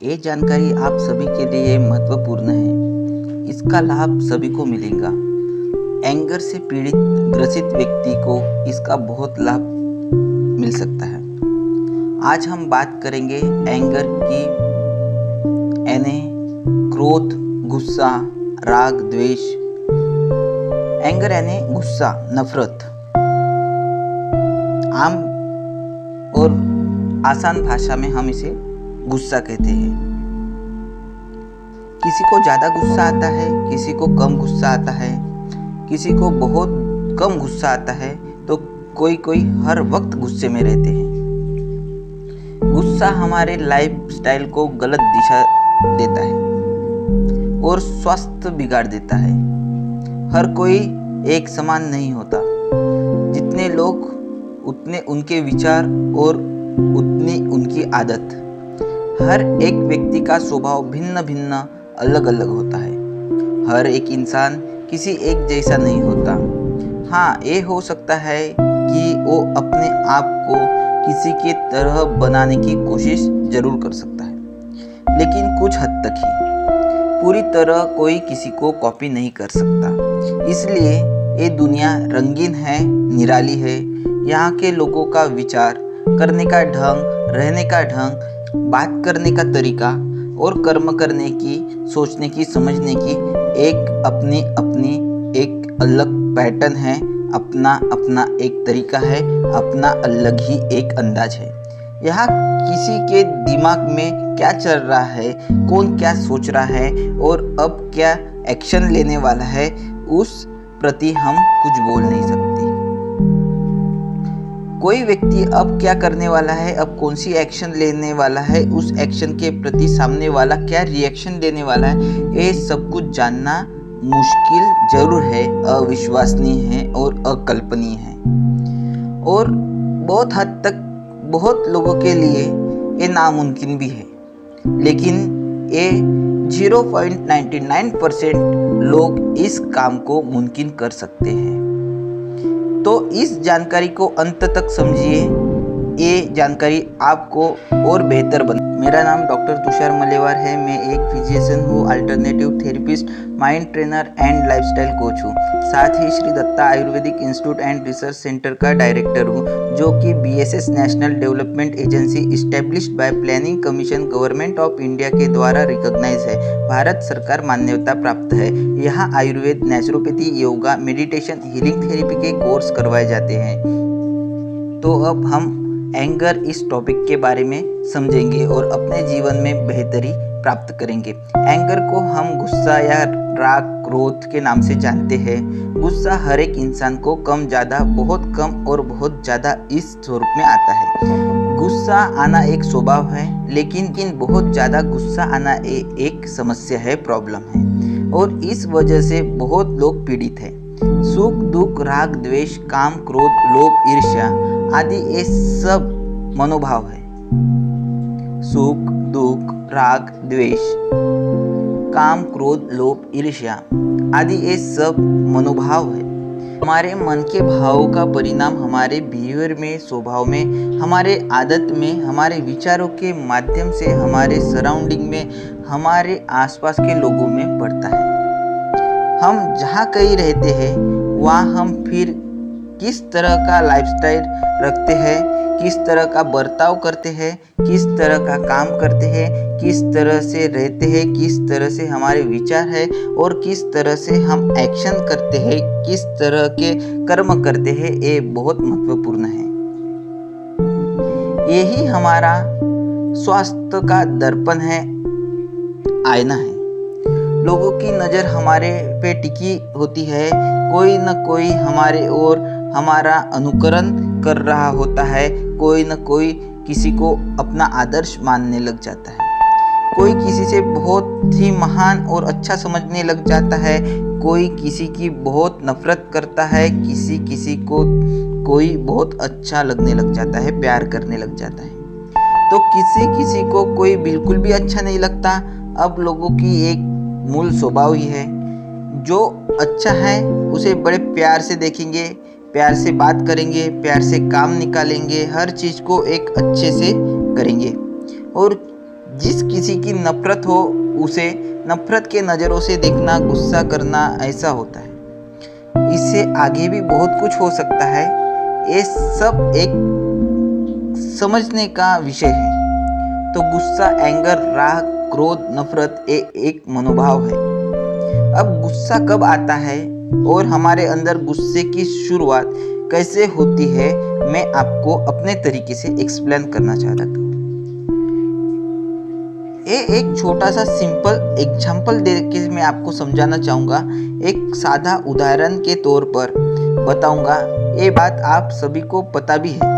ये जानकारी आप सभी के लिए महत्वपूर्ण है। इसका लाभ सभी को मिलेगा। एंगर से पीड़ित ग्रसित व्यक्ति को इसका बहुत लाभ मिल सकता है। आज हम बात करेंगे एंगर की, यानी क्रोध, गुस्सा, राग, द्वेष। एंगर यानी गुस्सा, नफरत। आम और आसान भाषा में हम इसे गुस्सा कहते हैं। किसी को ज़्यादा गुस्सा आता है, किसी को कम गुस्सा आता है, किसी को बहुत कम गुस्सा आता है, तो कोई कोई हर वक्त गुस्से में रहते हैं। गुस्सा हमारे लाइफस्टाइल को गलत दिशा देता है और स्वास्थ्य बिगाड़ देता है। हर कोई एक समान नहीं होता। जितने लोग उतने उनके विचार और उतनी उनकी आदत। हर एक व्यक्ति का स्वभाव भिन्न भिन्न अलग अलग होता है। हर एक इंसान किसी एक जैसा नहीं होता। हाँ, ये हो सकता है कि वो अपने आप को किसी के तरह बनाने की कोशिश जरूर कर सकता है, लेकिन कुछ हद तक ही। पूरी तरह कोई किसी को कॉपी नहीं कर सकता। इसलिए ये दुनिया रंगीन है, निराली है। यहाँ के लोगों का विचार करने का ढंग, रहने का ढंग, बात करने का तरीका और कर्म करने की, सोचने की, समझने की अपनी एक अलग पैटर्न है, अपना एक तरीका है, अपना अलग ही एक अंदाज है। यहाँ किसी के दिमाग में क्या चल रहा है, कौन क्या सोच रहा है और अब क्या एक्शन लेने वाला है, उस प्रति हम कुछ बोल नहीं सकते। कोई व्यक्ति अब क्या करने वाला है, अब कौन सी एक्शन लेने वाला है, उस एक्शन के प्रति सामने वाला क्या रिएक्शन देने वाला है, ये सब कुछ जानना मुश्किल जरूर है, अविश्वसनीय है और अकल्पनीय है। और बहुत हद तक बहुत लोगों के लिए ये नामुमकिन भी है, लेकिन ये 0.99% लोग इस काम को मुमकिन कर सकते हैं। तो इस जानकारी को अंत तक समझिए। ये जानकारी आपको और बेहतर बने। मेरा नाम डॉक्टर तुषार मलेवार है। मैं एक फिजिशियन हूँ, alternative therapist, mind trainer and lifestyle coach हूँ। साथ ही Shri Datta ayurvedic institute and research centre का डायरेक्टर हूँ, जो कि BSS national development agency established by planning commission government of India के द्वारा रिकॉग्नाइज है। भारत सरकार मान्यता प्राप्त है। यहाँ Ayurveda, naturopathy, yoga, meditation, healing therapy के कोर्स करवाए जाते हैं। तो अब हम एंगर इस टॉपिक के बारे में समझेंगे और अपने जीवन में बेहतरी प्राप्त करेंगे। एंगर को हम गुस्सा या राग, क्रोध के नाम से जानते हैं। गुस्सा हर एक इंसान को कम ज़्यादा, बहुत कम और बहुत ज़्यादा इस स्वरूप में आता है। गुस्सा आना एक स्वभाव है, लेकिन बहुत ज़्यादा गुस्सा आना एक समस्या है, प्रॉब्लम है, और इस वजह से बहुत लोग पीड़ित हैं। सुख, दुख, राग, द्वेष, काम, क्रोध, लोभ, ईर्ष्या आदि ये सब मनोभाव है। सुख, दुख, राग, द्वेष, काम, क्रोध, लोभ, ईर्ष्या आदि ये सब मनोभाव है। हमारे मन के भावों का परिणाम हमारे बिहेवियर में, स्वभाव में, हमारे आदत में, हमारे विचारों के माध्यम से हमारे सराउंडिंग में, हमारे आसपास के लोगों में पड़ता है। हम जहाँ कहीं रहते हैं वहाँ हम फिर किस तरह का लाइफस्टाइल रखते हैं, किस तरह का बर्ताव करते हैं, किस तरह का काम करते हैं, किस तरह से रहते हैं, किस तरह से हमारे विचार है और किस तरह से हम एक्शन करते हैं, किस तरह के कर्म करते हैं, ये बहुत महत्वपूर्ण है। यही हमारा स्वास्थ्य का दर्पण है, आईना है। लोगों की नज़र हमारे पे टिकी होती है। कोई न कोई हमारे ओर हमारा अनुकरण कर रहा होता है। कोई न कोई किसी को अपना आदर्श मानने लग जाता है। कोई किसी से बहुत ही महान और अच्छा समझने लग जाता है। कोई किसी की बहुत नफरत करता है। किसी को कोई बहुत अच्छा लगने लग जाता है, प्यार करने लग जाता है। तो किसी को कोई बिल्कुल भी अच्छा नहीं लगता। अब लोगों की एक मूल स्वभाव ही है, जो अच्छा है उसे बड़े प्यार से देखेंगे, प्यार से बात करेंगे, प्यार से काम निकालेंगे, हर चीज़ को एक अच्छे से करेंगे। और जिस किसी की नफरत हो उसे नफरत के नज़रों से देखना, गुस्सा करना, ऐसा होता है। इससे आगे भी बहुत कुछ हो सकता है। ये सब एक समझने का विषय है। तो गुस्सा, एंगर, राग, क्रोध, नफरत एक मनोभाव है। अब गुस्सा कब आता है और हमारे अंदर गुस्से की शुरुआत कैसे होती है, मैं आपको अपने तरीके से एक्सप्लेन करना चाहता हूँ। ये एक छोटा सा सिंपल एग्जाम्पल दे के मैं आपको समझाना चाहूँगा। एक सादा उदाहरण के तौर पर बताऊँगा। ये बात आप सभी को पता भी है,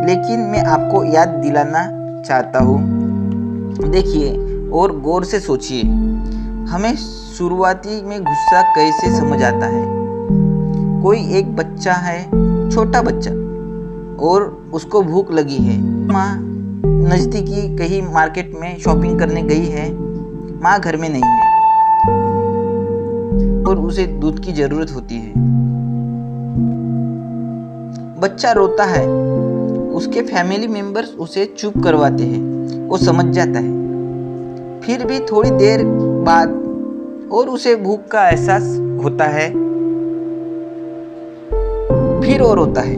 लेकिन मैं आपको याद दिलाना चाहता हूँ। देखिए और गौर से सोचिए, हमें शुरुआती में गुस्सा कैसे समझ आता है। कोई एक बच्चा है, छोटा बच्चा, और उसको भूख लगी है। माँ नज़दीकी कहीं मार्केट में शॉपिंग करने गई है, माँ घर में नहीं है और उसे दूध की जरूरत होती है। बच्चा रोता है, उसके फैमिली मेंबर्स उसे चुप करवाते हैं, वो समझ जाता है। फिर भी थोड़ी देर बाद और उसे भूख का एहसास होता है, फिर और रोता है।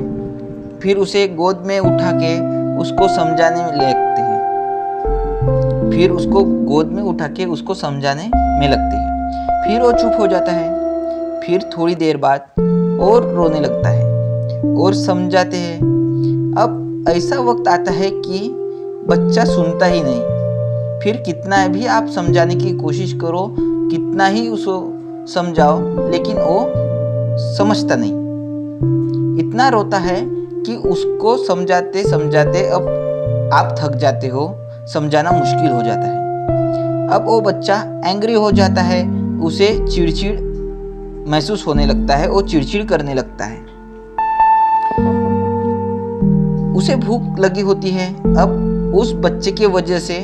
फिर उसे गोद में उठा के उसको समझाने में लगते हैं। फिर उसको गोद में उठा के उसको समझाने में लगते हैं। फिर वो चुप हो जाता है। फिर थोड़ी देर बाद और रोने लगता है और समझाते हैं। अब ऐसा वक्त आता है कि बच्चा सुनता ही नहीं। फिर कितना भी आप समझाने की कोशिश करो, कितना ही उसको समझाओ, लेकिन वो समझता नहीं। इतना रोता है कि उसको समझाते समझाते अब आप थक जाते हो, समझाना मुश्किल हो जाता है। अब वो बच्चा एंग्री हो जाता है, उसे चिड़चिड़ महसूस होने लगता है, वो चिड़चिड़ करने लगता है। उसे भूख लगी होती है। अब उस बच्चे के वजह से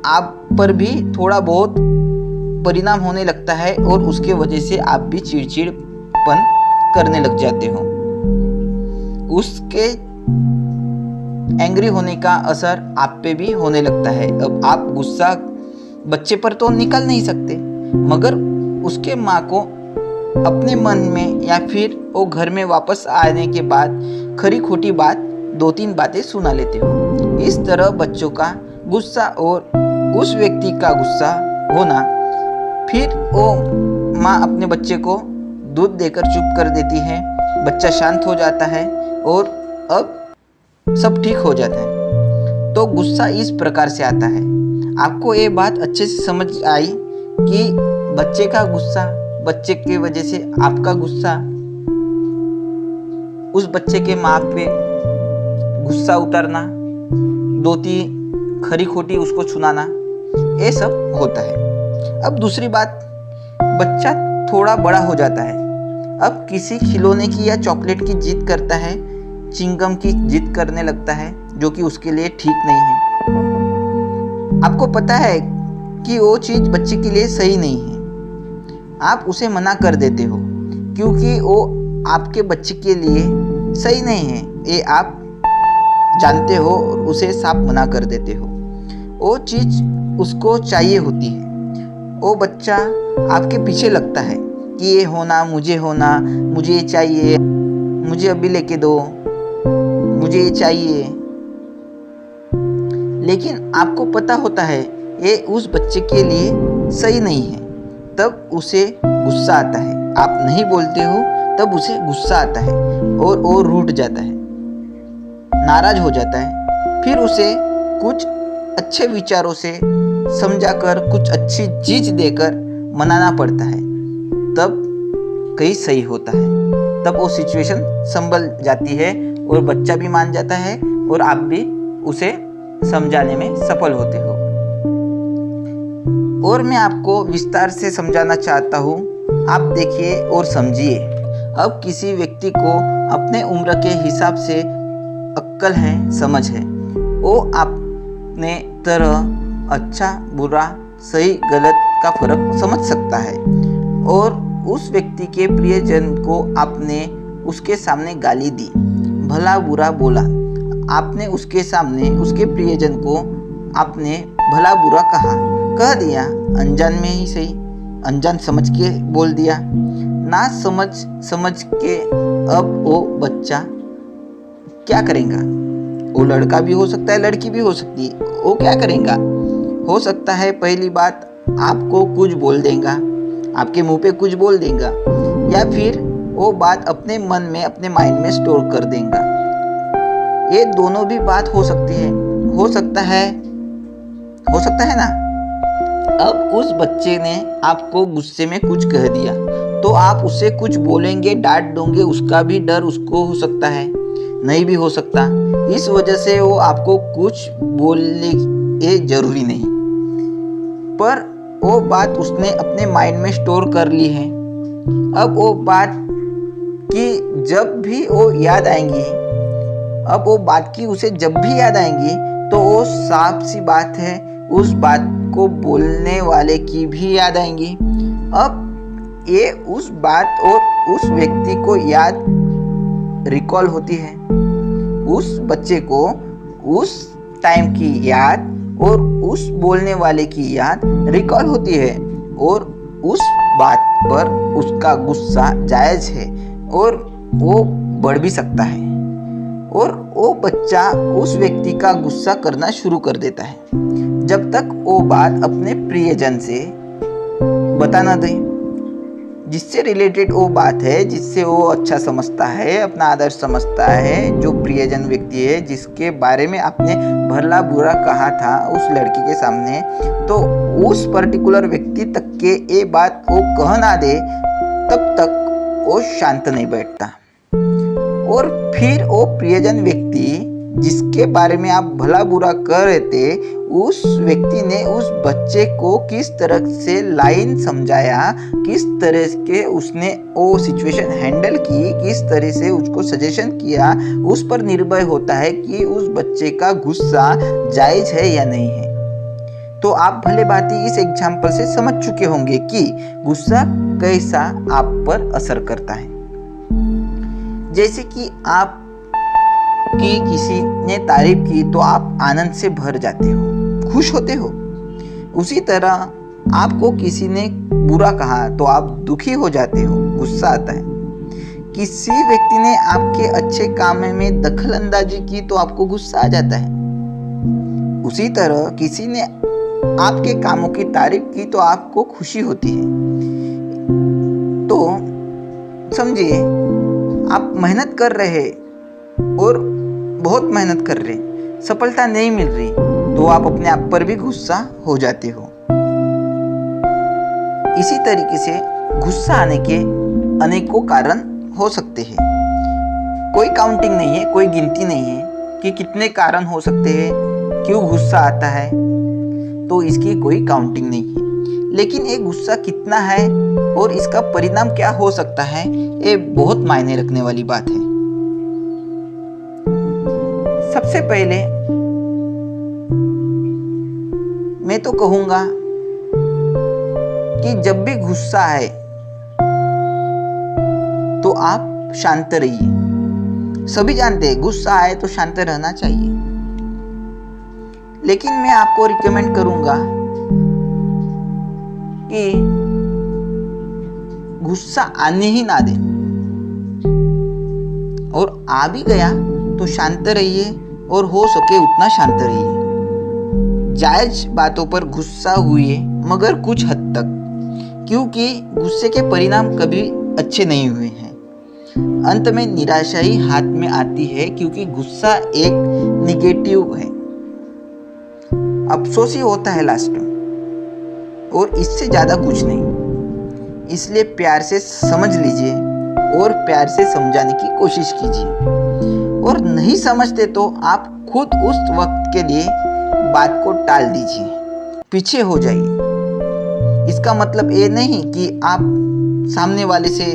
आप पर भी थोड़ा बहुत परिणाम होने लगता है और उसके वजह से आप भी चिड़चिड़पन करने लग जाते हो। उसके एंग्री होने का असर आप पे भी होने लगता है। अब आप गुस्सा बच्चे पर तो निकाल नहीं सकते, मगर उसके माँ को अपने मन में या फिर वो घर में वापस आने के बाद खरी खोटी बात 2-3 बातें सुना लेते हो। इस तरह बच्चों का गुस्सा और उस व्यक्ति का गुस्सा होना, फिर वो माँ अपने बच्चे को दूध देकर चुप कर देती है, बच्चा शांत हो जाता है और अब सब ठीक हो जाता है। तो गुस्सा इस प्रकार से आता है। आपको ये बात अच्छे से समझ आई कि बच्चे का गुस्सा, बच्चे की वजह से आपका गुस्सा, उस बच्चे के माँ पे गुस्सा उतारना, 2-3 खरी खोटी उसको सुनाना, ये सब होता है। अब दूसरी बात, बच्चा थोड़ा बड़ा हो जाता है। अब किसी खिलौने की या चॉकलेट की जिद करता है, चिंगम की जिद करने लगता है, जो कि उसके लिए ठीक नहीं है। आपको पता है कि वो चीज़ बच्चे के लिए सही नहीं है। आप उसे मना कर देते हो क्योंकि वो आपके बच्चे के लिए सही नहीं है, ये आप जानते हो और उसे साफ मना कर देते हो। वो चीज़ उसको चाहिए होती है। वो बच्चा आपके पीछे लगता है कि ये होना, मुझे ये चाहिए, मुझे अभी लेके दो, मुझे ये चाहिए। लेकिन आपको पता होता है ये उस बच्चे के लिए सही नहीं है। तब उसे गुस्सा आता है। आप नहीं बोलते हो तब उसे गुस्सा आता है और वो रूठ जाता है, नाराज हो जाता है। फिर उसे कुछ अच्छे विचारों से समझाकर, कुछ अच्छी चीज देकर मनाना पड़ता है, तब कहीं सही होता है। तब वो सिचुएशन संभल जाती है और बच्चा भी मान जाता है और आप भी उसे समझाने में सफल होते हो। और मैं आपको विस्तार से समझाना चाहता हूँ, आप देखिए और समझिए। अब किसी व्यक्ति को अपने उम्र के हिसाब से अक्ल है, समझ है, वो अपने तरह अच्छा बुरा सही गलत का फर्क समझ सकता है। और उस व्यक्ति के प्रियजन को आपने उसके सामने गाली दी, भला बुरा बोला, आपने उसके सामने उसके प्रियजन को आपने भला बुरा कह दिया, अनजान में ही सही, अनजान समझ के बोल दिया, ना समझ के। अब वो बच्चा क्या करेगा? वो लड़का भी हो सकता है, लड़की भी हो सकती है। वो क्या करेगा? हो सकता है पहली बात आपको कुछ बोल देगा, आपके मुंह पे कुछ बोल देगा, या फिर वो बात अपने मन में, अपने माइंड में स्टोर कर देगा। ये दोनों भी बात हो सकती है, हो सकता है ना। अब उस बच्चे ने आपको गुस्से में कुछ कह दिया, तो आप उससे कुछ बोलेंगे, डांट दोगे, उसका भी डर उसको हो सकता है, नहीं भी हो सकता। इस वजह से वो आपको कुछ बोलने ये जरूरी नहीं, पर वो बात उसने अपने माइंड में स्टोर कर ली है। अब वो बात की जब भी वो याद आएंगी, अब वो बात की उसे जब भी याद आएंगी, तो वो साफ सी बात है, उस बात को बोलने वाले की भी याद आएंगी। अब ये उस बात और उस व्यक्ति को याद रिकॉल होती है, उस बच्चे को उस टाइम की याद और उस बोलने वाले की याद रिकॉल होती है, और उस बात पर उसका गुस्सा जायज है और वो बढ़ भी सकता है, और वो बच्चा उस व्यक्ति का गुस्सा करना शुरू कर देता है जब तक वो बात अपने प्रियजन से बता ना दे, जिससे रिलेटेड वो बात है, जिससे वो अच्छा समझता है, अपना आदर्श समझता है, जो प्रियजन व्यक्ति है, जिसके बारे में आपने भला बुरा कहा था उस लड़की के सामने, तो उस पर्टिकुलर व्यक्ति तक के ये बात वो कह ना दे, तब तक वो शांत नहीं बैठता। और फिर वो प्रियजन व्यक्ति जिसके बारे में आप भला बुरा कर रहे थे, उस व्यक्ति ने उस बच्चे को किस तरह से लाइन समझाया, किस तरह के उसने वो सिचुएशन हैंडल की, किस तरह से उसको सजेशन किया, उस पर निर्भर होता है कि उस बच्चे का गुस्सा जायज है या नहीं है। तो आप भले भांति इस एग्जाम्पल से समझ चुके होंगे कि गुस्सा कैसा आप पर असर करता है। जैसे कि आप की किसी ने तारीफ की तो आप आनंद से भर जाते हो, खुश होते हो। उसी तरह आपको किसी ने बुरा कहा तो आप दुखी हो जाते हो, गुस्सा आता है। किसी व्यक्ति ने आपके अच्छे काम में दखल अंदाजी की तो आपको गुस्सा आ जाता है। उसी तरह किसी ने आपके कामों की तारीफ की तो आपको खुशी होती है। तो समझिए, आप मेहनत कर रहे और बहुत मेहनत कर रहे, सफलता नहीं मिल रही, तो आप अपने आप पर भी गुस्सा हो जाते हो। इसी तरीके से गुस्सा आने के अनेकों कारण हो सकते हैं। कोई काउंटिंग नहीं है, कोई गिनती नहीं है कि कितने कारण हो सकते हैं, क्यों गुस्सा आता है, तो इसकी कोई काउंटिंग नहीं है। लेकिन ये गुस्सा कितना है और इसका परिणाम क्या हो सकता है, ये बहुत मायने रखने वाली बात है। सबसे पहले मैं तो कहूंगा कि जब भी गुस्सा आए तो आप शांत रहिए। सभी जानते हैं गुस्सा आए तो शांत रहना चाहिए, लेकिन मैं आपको रिकमेंड करूंगा कि गुस्सा आने ही ना दें, और आ भी गया तो शांत रहिए और हो सके उतना शांत रहिए। जायज बातों पर गुस्सा हुए मगर कुछ हद तक, क्योंकि गुस्से के परिणाम कभी अच्छे नहीं हुए हैं। अंत में निराशा ही हाथ में आती है, क्योंकि गुस्सा एक निगेटिव है, अफसोस ही होता है लास्ट में, और इससे ज्यादा कुछ नहीं। इसलिए प्यार से समझ लीजिए और प्यार से समझाने की कोशिश कीजिए, और नहीं समझते तो आप खुद उस वक्त के लिए बात को टाल दीजिए, पीछे हो जाइए। इसका मतलब ये नहीं कि आप सामने वाले से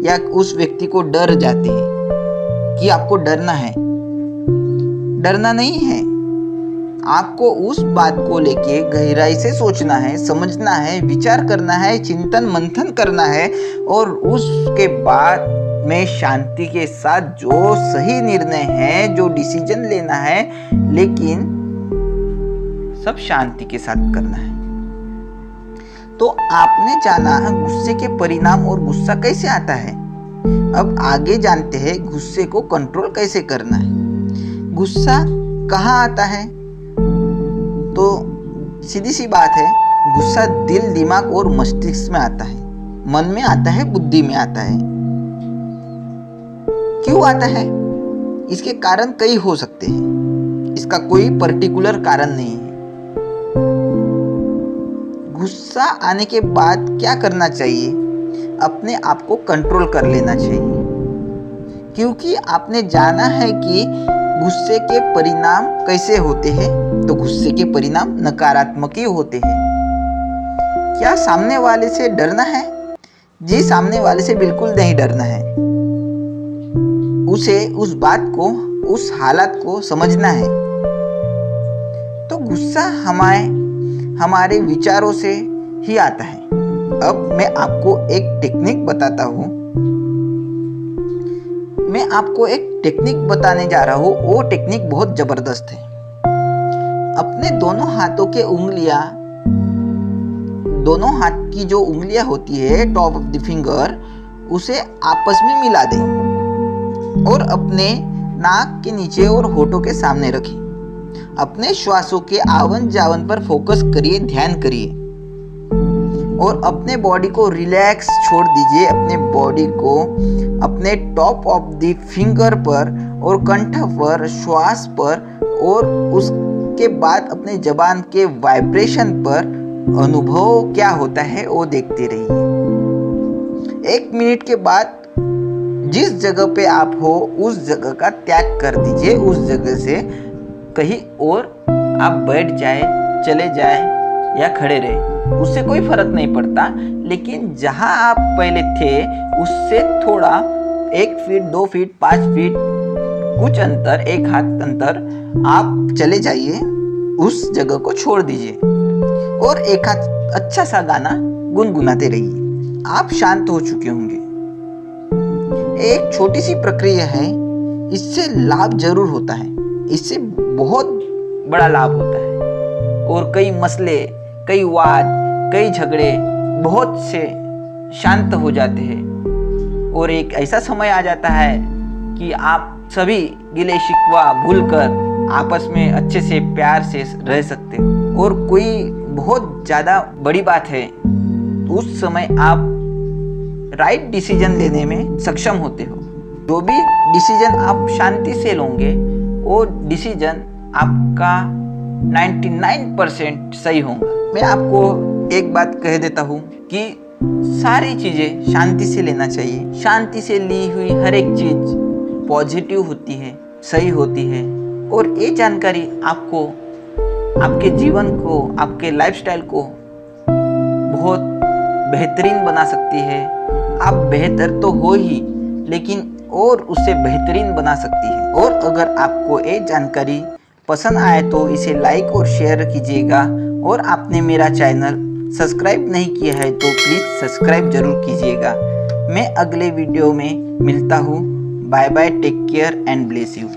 या उस व्यक्ति को डर जाते हैं कि आपको डरना है। डरना नहीं है, आपको उस बात को लेके गहराई से सोचना है, समझना है, विचार करना है, चिंतन मंथन करना है, और उसके बाद में शांति के साथ जो सही निर्णय है, जो डिसीजन लेना है, लेकिन सब शांति के साथ करना है। तो आपने जाना गुस्से के परिणाम और गुस्सा कैसे आता है। अब आगे जानते हैं गुस्से को कंट्रोल कैसे करना है। गुस्सा कहाँ आता है? तो सीधी सी बात है, गुस्सा दिल, दिमाग और मस्तिष्क में आता है, मन में आता है, बुद्धि में आता है। क्यों आता है? इसके कारण कई हो सकते हैं, इसका कोई पर्टिकुलर कारण नहीं है। गुस्सा आने के बाद क्या करना चाहिए? अपने आप को कंट्रोल कर लेना चाहिए, क्योंकि आपने जाना है कि गुस्से के परिणाम कैसे होते हैं। तो गुस्से के परिणाम नकारात्मक ही होते हैं। क्या सामने वाले से डरना है? जी, सामने वाले से बिल्कुल नहीं डरना है। उसे उस बात को, उस हालत को समझना है। तो गुस्सा हमारे विचारों से ही आता है। अब मैं आपको एक टेक्निक बताता हूँ। मैं आपको एक टेक्निक बताने जा रहा हूँ। वो टेक्निक बहुत जबरदस्त है। अपने दोनों हाथों के उंगलियां, दोनों हाथ की जो उंगलियां होती है, टॉप ऑफ द फिंगर, उसे आपस में मिला दें और अपने नाक के नीचे और होठों के सामने रखें। अपने श्वासों के आवन जावन पर फोकस करिए, ध्यान करिए और अपने बॉडी को रिलैक्स छोड़ दीजिए। अपने बॉडी को अपने टॉप ऑफ द फिंगर पर और कंठ पर, श्वास पर और उसके बाद अपने जबान के वाइब्रेशन पर अनुभव क्या होता है वो देखते रहिए। 1 मिनट के बाद जिस जगह पे आप हो उस जगह का त्याग कर दीजिए। उस जगह से कहीं और आप बैठ जाए, चले जाए या खड़े रहे, उससे कोई फर्क नहीं पड़ता। लेकिन जहां आप पहले थे उससे थोड़ा 1 फीट, 2 फीट, 5 फीट कुछ अंतर, 1 हाथ अंतर आप चले जाइए, उस जगह को छोड़ दीजिए और एक हाथ अच्छा सा गाना गुनगुनाते रहिए। आप शांत हो चुके होंगे। एक छोटी सी प्रक्रिया है, इससे लाभ जरूर होता है, इससे बहुत बड़ा लाभ होता है और कई मसले, कई वाद, कई झगड़े बहुत से शांत हो जाते हैं और एक ऐसा समय आ जाता है कि आप सभी गिले शिकवा भूलकर आपस में अच्छे से प्यार से रह सकते हो। और कोई बहुत ज़्यादा बड़ी बात है, उस समय आप राइट डिसीजन लेने में सक्षम होते हो। जो भी डिसीजन आप शांति से लोगे वो डिसीजन आपका 99% सही होगा। मैं आपको एक बात कह देता हूँ कि सारी चीज़ें शांति से लेना चाहिए। शांति से ली हुई हर एक चीज़ पॉजिटिव होती है, सही होती है और ये जानकारी आपको, आपके जीवन को, आपके लाइफस्टाइल को बहुत बेहतरीन बना सकती है। आप बेहतर तो हो ही, लेकिन और उससे बेहतरीन बना सकती है। और अगर आपको ये जानकारी पसंद आए तो इसे लाइक और शेयर कीजिएगा। और आपने मेरा चैनल सब्सक्राइब नहीं किया है तो प्लीज़ सब्सक्राइब जरूर कीजिएगा। मैं अगले वीडियो में मिलता हूँ। Bye bye, take care and bless you.